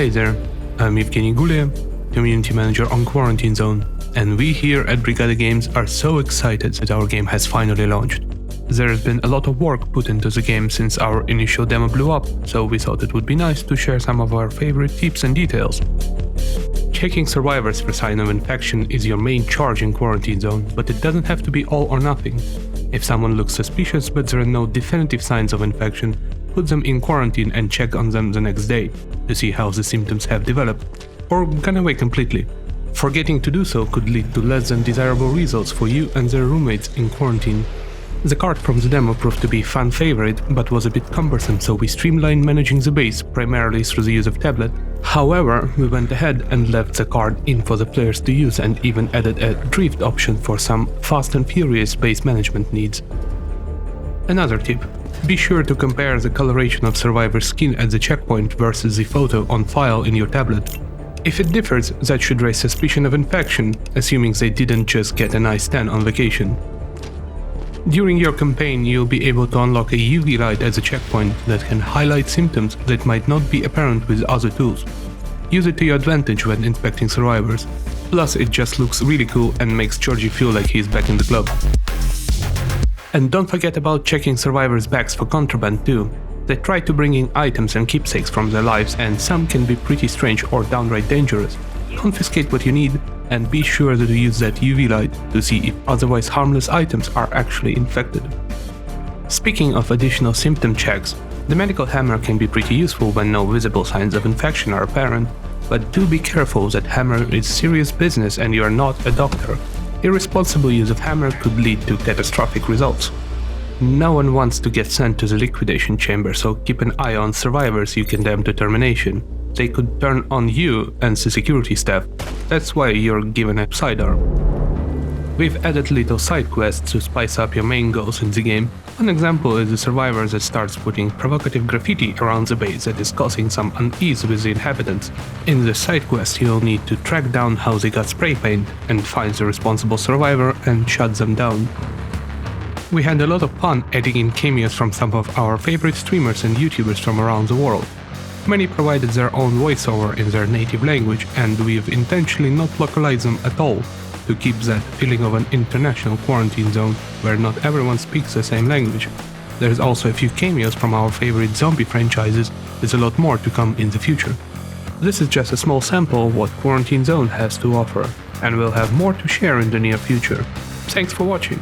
Hey there, I'm Evgeny Gulia, Community Manager on Quarantine Zone, and we here at Brigada Games are so excited that our game has finally launched. There has been a lot of work put into the game since our initial demo blew up, so we thought it would be nice to share some of our favorite tips and details. Checking survivors for sign of infection is your main charge in Quarantine Zone, but it doesn't have to be all or nothing. If someone looks suspicious but there are no definitive signs of infection, put them in quarantine and check on them the next day to see how the symptoms have developed, or gone away completely. Forgetting to do so could lead to less than desirable results for you and their roommates in quarantine. The card from the demo proved to be a fan favorite, but was a bit cumbersome, so we streamlined managing the base primarily through the use of tablet. However, we went ahead and left the card in for the players to use and even added a drift option for some fast and furious base management needs. Another tip: be sure to compare the coloration of survivor's skin at the checkpoint versus the photo on file in your tablet. If it differs, that should raise suspicion of infection, assuming they didn't just get a nice tan on vacation. During your campaign, you'll be able to unlock a UV light as a checkpoint that can highlight symptoms that might not be apparent with other tools. Use it to your advantage when inspecting survivors. Plus, it just looks really cool and makes Georgie feel like he's back in the club. And don't forget about checking survivors' bags for contraband too. They try to bring in items and keepsakes from their lives, and some can be pretty strange or downright dangerous. Confiscate what you need, and be sure to use that UV light to see if otherwise harmless items are actually infected. Speaking of additional symptom checks, the medical hammer can be pretty useful when no visible signs of infection are apparent, but do be careful that hammer is serious business and you are not a doctor. Irresponsible use of hammer could lead to catastrophic results. No one wants to get sent to the liquidation chamber, so keep an eye on survivors you condemn to termination. They could turn on you and the security staff. That's why you're given a sidearm. We've added little side quests to spice up your main goals in the game. An example is the survivor that starts putting provocative graffiti around the base that is causing some unease with the inhabitants. In the side quest, you'll need to track down how they got spray paint and find the responsible survivor and shut them down. We had a lot of fun adding in cameos from some of our favorite streamers and YouTubers from around the world. Many provided their own voiceover in their native language, and we've intentionally not localized them at all to keep that feeling of an international quarantine zone where not everyone speaks the same language. There's also a few cameos from our favorite zombie franchises, with a lot more to come in the future. This is just a small sample of what Quarantine Zone has to offer, and we'll have more to share in the near future. Thanks for watching!